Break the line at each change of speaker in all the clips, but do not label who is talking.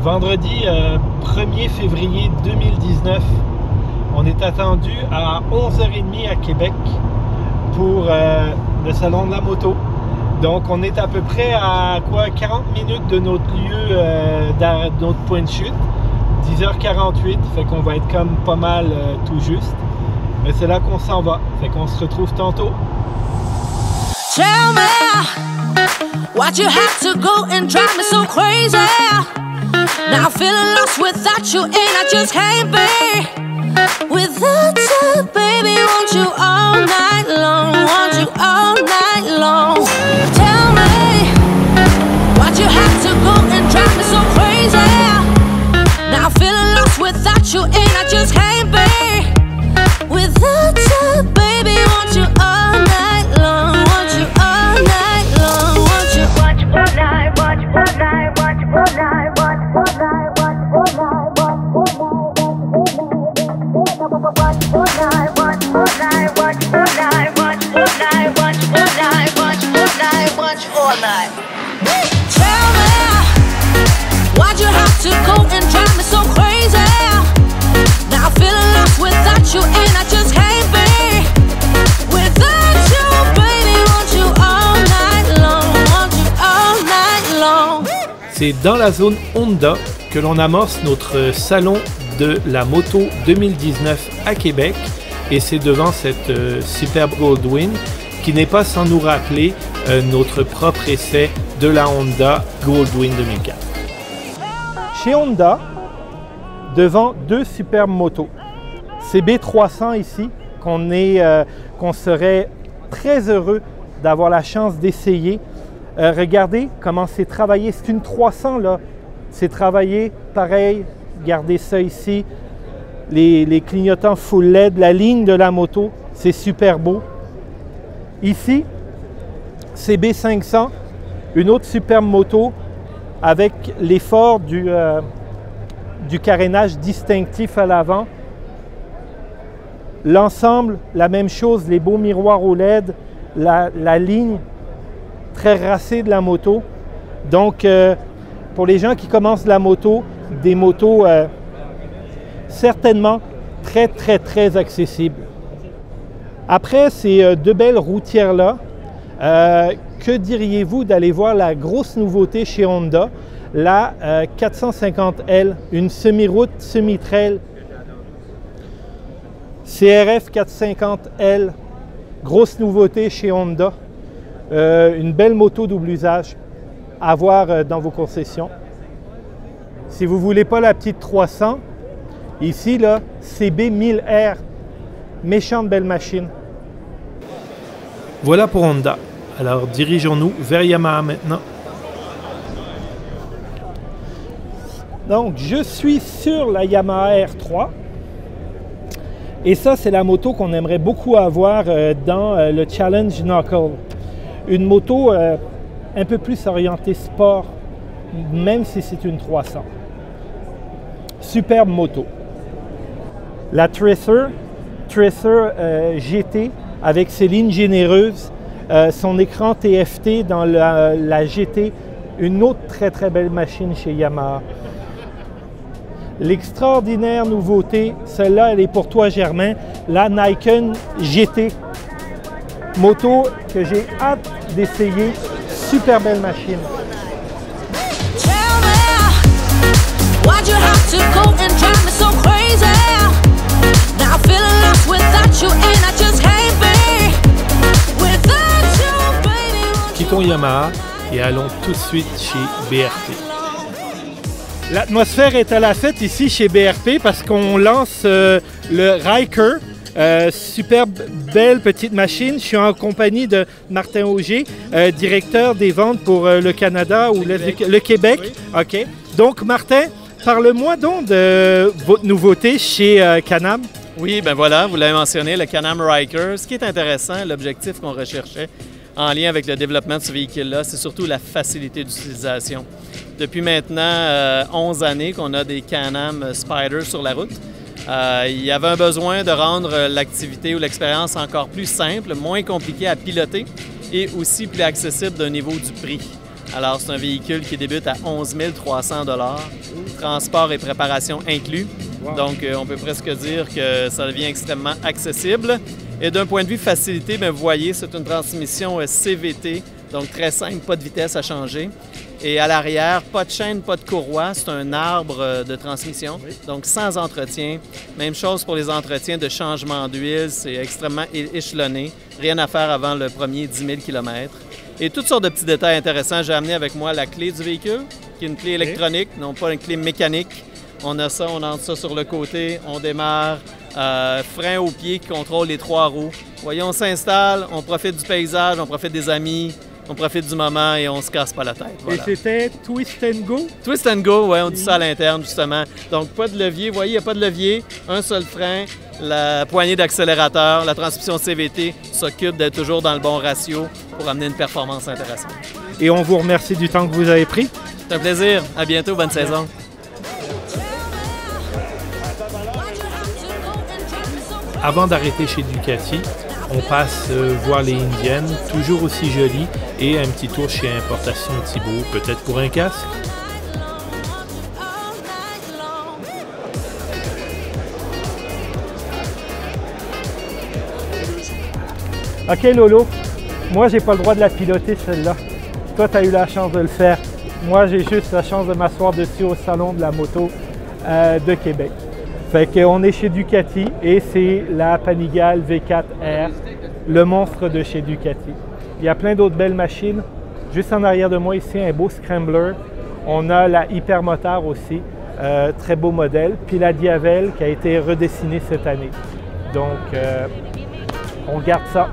Vendredi 1er février 2019, on est attendu à 11h30 à Québec pour le salon de la moto. Donc on est à peu près à quoi 40 minutes de notre lieu, de notre point de chute. 10h48, fait qu'on va être comme pas mal tout juste. Mais c'est là qu'on s'en va, fait qu'on se retrouve tantôt.
Tell me why'd you have to go and drive me so crazy? Now I'm feeling lost without you and I just can't be without you, baby. Want you all night long, want you all night long. Tell me why'd you have to go and drive me so crazy? Now I'm feeling lost without you and I just can't be without you, baby. Want you all night long, want you all night long, want you watch all night, watch all night, watch all night, watch all night, watch all night, watch all night, watch all night, watch all night, watch all night, watch all night, watch all night, watch all night. Tell me why'd you have to go and drive me so crazy? Now I'm feeling lost without you and I just can't be without you, baby. Want you all night long, want you all night long.
C'est dans la zone Honda que l'on amorce notre salon de la moto 2019 à Québec et c'est devant cette superbe Goldwing qui n'est pas sans nous rappeler notre propre essai de la Honda Goldwing 2004. Chez Honda, devant deux superbes motos. CB300 ici, qu'on serait très heureux d'avoir la chance d'essayer. Regardez comment c'est travaillé. C'est une 300 là. C'est travaillé pareil. Regardez ça ici. Les clignotants full LED, la ligne de la moto, c'est super beau. Ici, CB500, une autre superbe moto avec l'effort du carénage distinctif à l'avant. L'ensemble, la même chose, les beaux miroirs OLED, la ligne très racée de la moto. Donc, pour les gens qui commencent la moto, des motos certainement très accessibles. Après ces deux belles routières-là, que diriez-vous d'aller voir la grosse nouveauté chez Honda, la 450L, une semi-route, semi-trail. CRF 450L, grosse nouveauté chez Honda. Une belle moto double usage à voir dans vos concessions. Si vous ne voulez pas la petite 300, ici, là, CB1000R, méchante belle machine. Voilà pour Honda. Alors, dirigeons-nous vers Yamaha maintenant. Donc, je suis sur la Yamaha R3. Et ça, c'est la moto qu'on aimerait beaucoup avoir dans le Challenge Knuckle. Une moto un peu plus orientée sport, même si c'est une 300. Superbe moto. La Tracer GT avec ses lignes généreuses, son écran TFT dans la GT, une autre très belle machine chez Yamaha. L'extraordinaire nouveauté, celle-là, elle est pour toi Germain, la Nikon GT. Moto que j'ai hâte d'essayer, super belle machine. Quittons Yamaha et allons tout de suite chez BRP. L'atmosphère est à la fête ici chez BRP parce qu'on lance le Ryker. Superbe, belle petite machine. Je suis en compagnie de Martin Auger, directeur des ventes pour le Canada ou le Québec. Oui. OK. Donc, Martin, parle-moi donc de votre nouveauté chez Can-Am.
Oui, ben voilà, vous l'avez mentionné, le Can-Am Ryker. Ce qui est intéressant, l'objectif qu'on recherchait en lien avec le développement de ce véhicule-là, c'est surtout la facilité d'utilisation. Depuis maintenant 11 années qu'on a des Can-Am Spyder sur la route. Il y avait un besoin de rendre l'activité ou l'expérience encore plus simple, moins compliquée à piloter et aussi plus accessible d'un niveau du prix. Alors, c'est un véhicule qui débute à 11 300 $, transport et préparation inclus.
Wow.
Donc, on peut presque dire que ça devient extrêmement accessible. Et d'un point de vue facilité, bien, vous voyez, c'est une transmission CVT, donc très simple, pas de vitesse à changer. Et à l'arrière, pas de chaîne, pas de courroie, c'est un arbre de transmission, donc sans entretien. Même chose pour les entretiens de changement d'huile, c'est extrêmement échelonné. Rien à faire avant le premier 10 000 km. Et toutes sortes de petits détails intéressants. J'ai amené avec moi la clé du véhicule, qui est une clé électronique, non pas une clé mécanique. On a ça, on entre ça sur le côté, on démarre. Frein au pied qui contrôle les 3 roues. Vous voyez, on s'installe, on profite du paysage, on profite des amis, on profite du moment et on se casse pas la tête. Voilà.
Et c'était Twist and Go?
Twist and Go, oui, on dit ça à l'interne, justement. Donc, pas de levier. Vous voyez, il n'y a pas de levier, un seul frein, la poignée d'accélérateur, la transmission CVT s'occupe d'être toujours dans le bon ratio pour amener une performance intéressante.
Et on vous remercie du temps que vous avez pris.
C'est un plaisir. À bientôt. Bonne saison.
Avant d'arrêter chez Ducati, on passe voir les Indiennes, toujours aussi jolies, et un petit tour chez Importation Thibault, peut-être pour un casque.
Ok Lolo, moi j'ai pas le droit de la piloter celle-là. Toi tu as eu la chance de le faire. Moi j'ai juste la chance de m'asseoir dessus au salon de la moto de Québec. Fait qu'on est chez Ducati et c'est la Panigale V4R, le monstre de chez Ducati. Il y a plein d'autres belles machines. Juste en arrière de moi ici, un beau Scrambler. On a la Hypermotard aussi, très beau modèle. Puis la Diavel qui a été redessinée cette année. Donc on garde ça.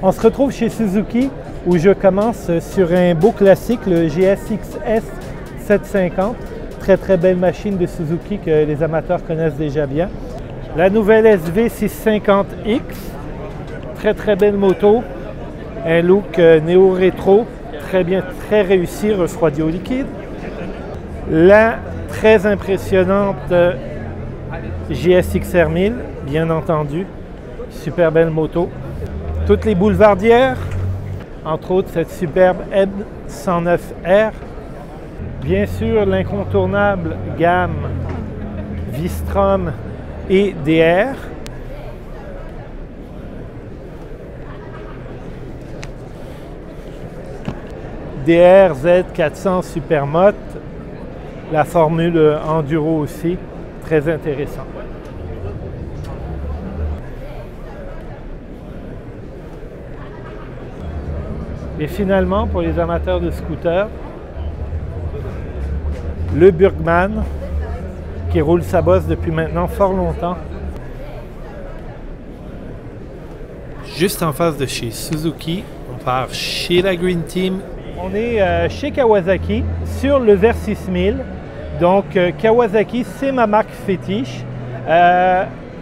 On se retrouve chez Suzuki où je commence sur un beau classique, le GSX-S 750. Très très belle machine de Suzuki que les amateurs connaissent déjà bien. La nouvelle SV 650X, très très belle moto. Un look néo-rétro, très bien, très réussi, refroidi au liquide. La très impressionnante GSX-R 1000, bien entendu. Super belle moto. Toutes les boulevardières, entre autres cette superbe EB 109R. Bien sûr, l'incontournable gamme V-Strom et DR. DR Z400 Supermoto, la formule Enduro aussi, très intéressant. Et finalement, pour les amateurs de scooters, le Burgman, qui roule sa bosse depuis maintenant fort longtemps.
Juste en face de chez Suzuki, on part chez la Green Team.
On est chez Kawasaki, sur le Versys 1000. Donc Kawasaki, c'est ma marque fétiche.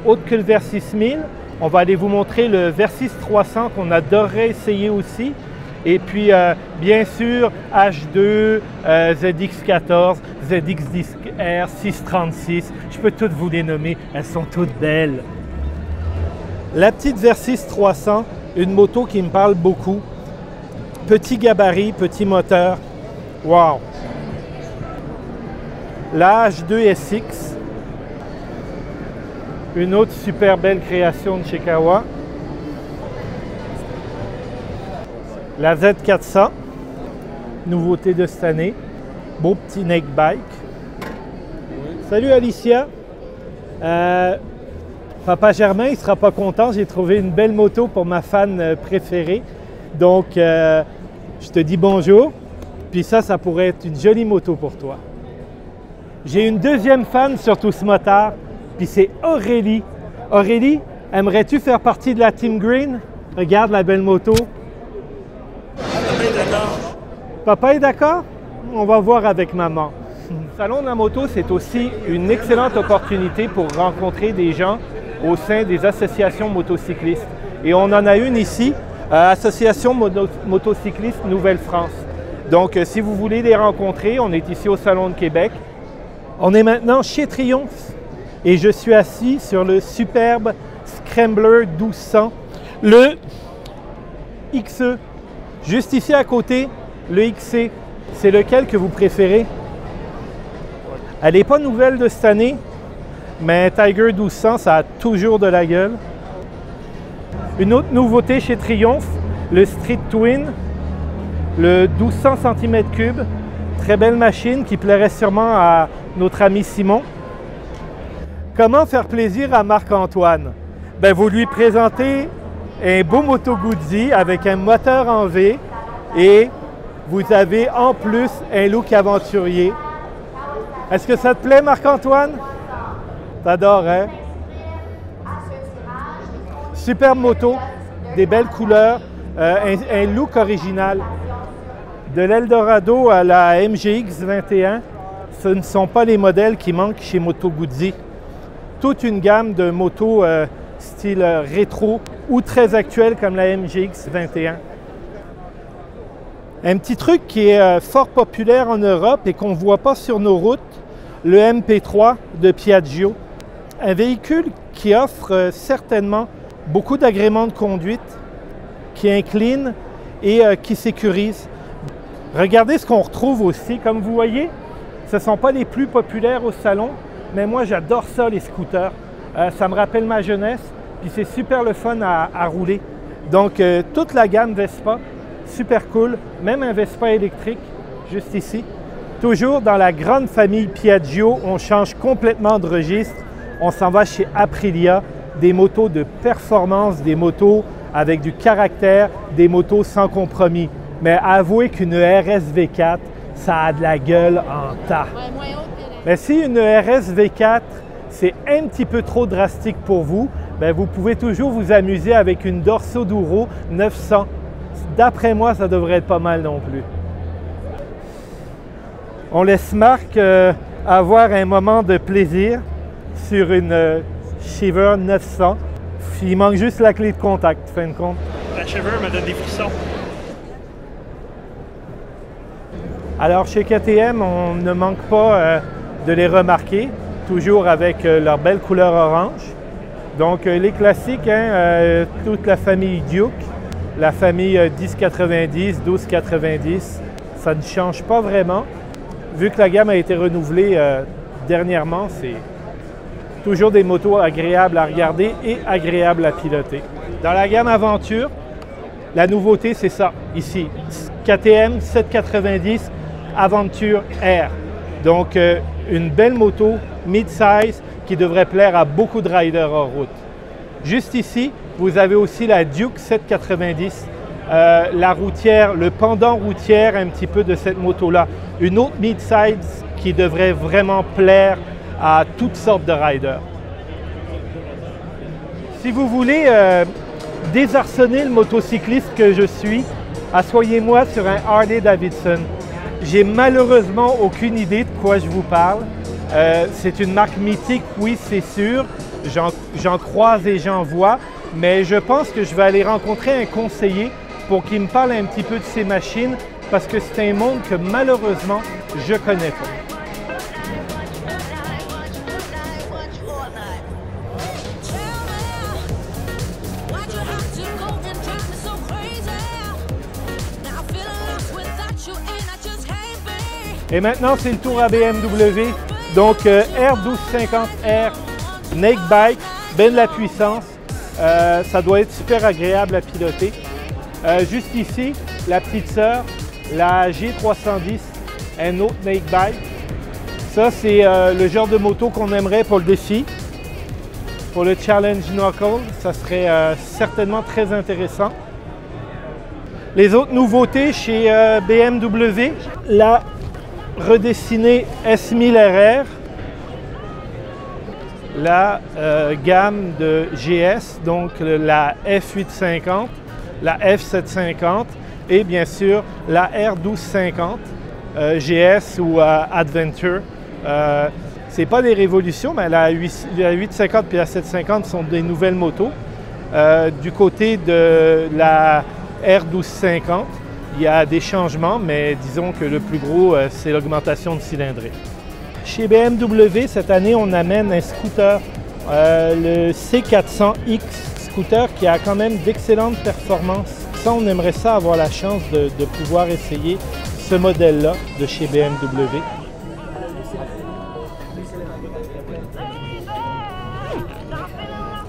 Autre que le Versys 1000, on va aller vous montrer le Versys 300 qu'on adorerait essayer aussi. Et puis, bien sûr, H2, ZX14, ZX10R, 636, je peux toutes vous les nommer, elles sont toutes belles. La petite Versys 300, une moto qui me parle beaucoup. Petit gabarit, petit moteur, wow! La H2 SX, une autre super belle création de chez Kawa. La Z400, nouveauté de cette année, beau petit neck bike. Salut Alicia, Papa Germain il sera pas content, j'ai trouvé une belle moto pour ma fan préférée. Donc je te dis bonjour, puis ça pourrait être une jolie moto pour toi. J'ai une deuxième fan sur tout ce motard, puis c'est Aurélie. Aurélie, aimerais-tu faire partie de la Team Green? Regarde la belle moto. Papa est d'accord? On va voir avec maman. Le Salon de la moto, c'est aussi une excellente opportunité pour rencontrer des gens au sein des associations motocyclistes. Et on en a une ici, Association Motocycliste Nouvelle-France. Donc, si vous voulez les rencontrer, on est ici au Salon de Québec. On est maintenant chez Triumph et je suis assis sur le superbe Scrambler 1200, le XE. Juste ici à côté, le XC. C'est lequel que vous préférez? Elle n'est pas nouvelle de cette année, mais Tiger 1200, ça a toujours de la gueule. Une autre nouveauté chez Triumph, le Street Twin, le 1200 cm3. Très belle machine qui plairait sûrement à notre ami Simon. Comment faire plaisir à Marc-Antoine? Ben, vous lui présentez un beau Moto Guzzi avec un moteur en V et vous avez en plus un look aventurier. Est-ce que ça te plaît, Marc-Antoine? T'adores, hein? Superbe moto, des belles couleurs, un look original. De l'Eldorado à la MGX 21, ce ne sont pas les modèles qui manquent chez Moto Guzzi. Toute une gamme de motos style rétro ou très actuelle comme la MGX 21. Un petit truc qui est fort populaire en Europe et qu'on ne voit pas sur nos routes, le MP3 de Piaggio. Un véhicule qui offre certainement beaucoup d'agréments de conduite, qui incline et qui sécurise. Regardez ce qu'on retrouve aussi. Comme vous voyez, ce ne sont pas les plus populaires au salon, mais moi j'adore ça, les scooters. Ça me rappelle ma jeunesse, puis c'est super le fun à rouler. Donc toute la gamme Vespa, super cool. Même un Vespa électrique, juste ici. Toujours dans la grande famille Piaggio, on change complètement de registre. On s'en va chez Aprilia, des motos de performance, des motos avec du caractère, des motos sans compromis. Mais avouez qu'une RS V4, ça a de la gueule en tas. Mais si une RS V4, c'est un petit peu trop drastique pour vous, bien vous pouvez toujours vous amuser avec une Dorso Duro 900. D'après moi, ça devrait être pas mal non plus. On laisse Marc avoir un moment de plaisir sur une Shiver 900. Il manque juste la clé de contact, fin de compte.
La Shiver me donne des frissons.
Alors chez KTM, on ne manque pas de les remarquer, toujours avec leur belle couleur orange. Donc les classiques, hein, toute la famille Duke, la famille 1090, 1290, ça ne change pas vraiment. Vu que la gamme a été renouvelée dernièrement, c'est toujours des motos agréables à regarder et agréables à piloter. Dans la gamme Aventure, la nouveauté c'est ça, ici, KTM 790 Aventure R. Donc une belle moto mid-size qui devrait plaire à beaucoup de riders hors route. Juste ici, vous avez aussi la Duke 790, la routière, le pendant routière un petit peu de cette moto-là. Une autre mid-size qui devrait vraiment plaire à toutes sortes de riders. Si vous voulez désarçonner le motocycliste que je suis, asseyez-moi sur un Harley Davidson. J'ai malheureusement aucune idée de quoi je vous parle. C'est une marque mythique, oui, c'est sûr. J'en croise et j'en vois, mais je pense que je vais aller rencontrer un conseiller pour qu'il me parle un petit peu de ces machines parce que c'est un monde que malheureusement, je connais pas. Et maintenant, c'est le tour à BMW. Donc, R1250R, Naked Bike, ben de la puissance. Ça doit être super agréable à piloter. Juste ici, la petite sœur, la G310, un autre Naked Bike. Ça, c'est le genre de moto qu'on aimerait pour le défi. Pour le Challenge Knuckle, ça serait certainement très intéressant. Les autres nouveautés chez BMW, la redessinée S1000RR, la gamme de GS, donc la F850, la F750 et bien sûr la R1250 GS ou Adventure. Ce n'est pas des révolutions, mais la 850 et la 750 sont des nouvelles motos. Du côté de la R1250. Il y a des changements, mais disons que le plus gros, c'est l'augmentation de cylindrée. Chez BMW, cette année, on amène un scooter, le C400X scooter, qui a quand même d'excellentes performances. Ça, on aimerait ça avoir la chance de pouvoir essayer ce modèle-là de chez BMW.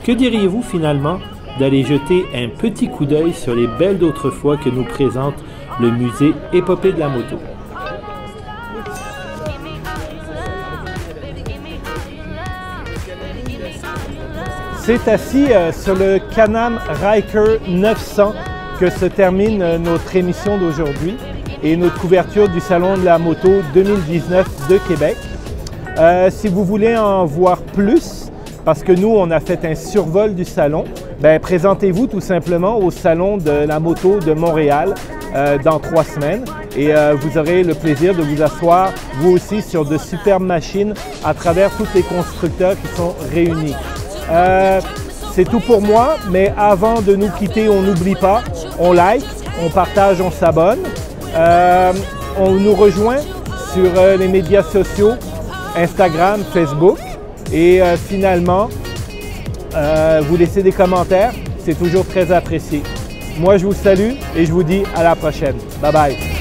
Que diriez-vous finalement d'aller jeter un petit coup d'œil sur les belles d'autrefois que nous présente le musée Épopée de la moto?
C'est assis sur le Can-Am Ryker 900 que se termine notre émission d'aujourd'hui et notre couverture du Salon de la moto 2019 de Québec. Si vous voulez en voir plus, parce que nous, on a fait un survol du salon, présentez-vous tout simplement au Salon de la moto de Montréal dans 3 semaines et vous aurez le plaisir de vous asseoir, vous aussi, sur de superbes machines à travers tous les constructeurs qui sont réunis. C'est tout pour moi, mais avant de nous quitter, on n'oublie pas, on like, on partage, on s'abonne. On nous rejoint sur les médias sociaux, Instagram, Facebook. Et finalement, vous laissez des commentaires, c'est toujours très apprécié. Moi, je vous salue et je vous dis à la prochaine. Bye bye!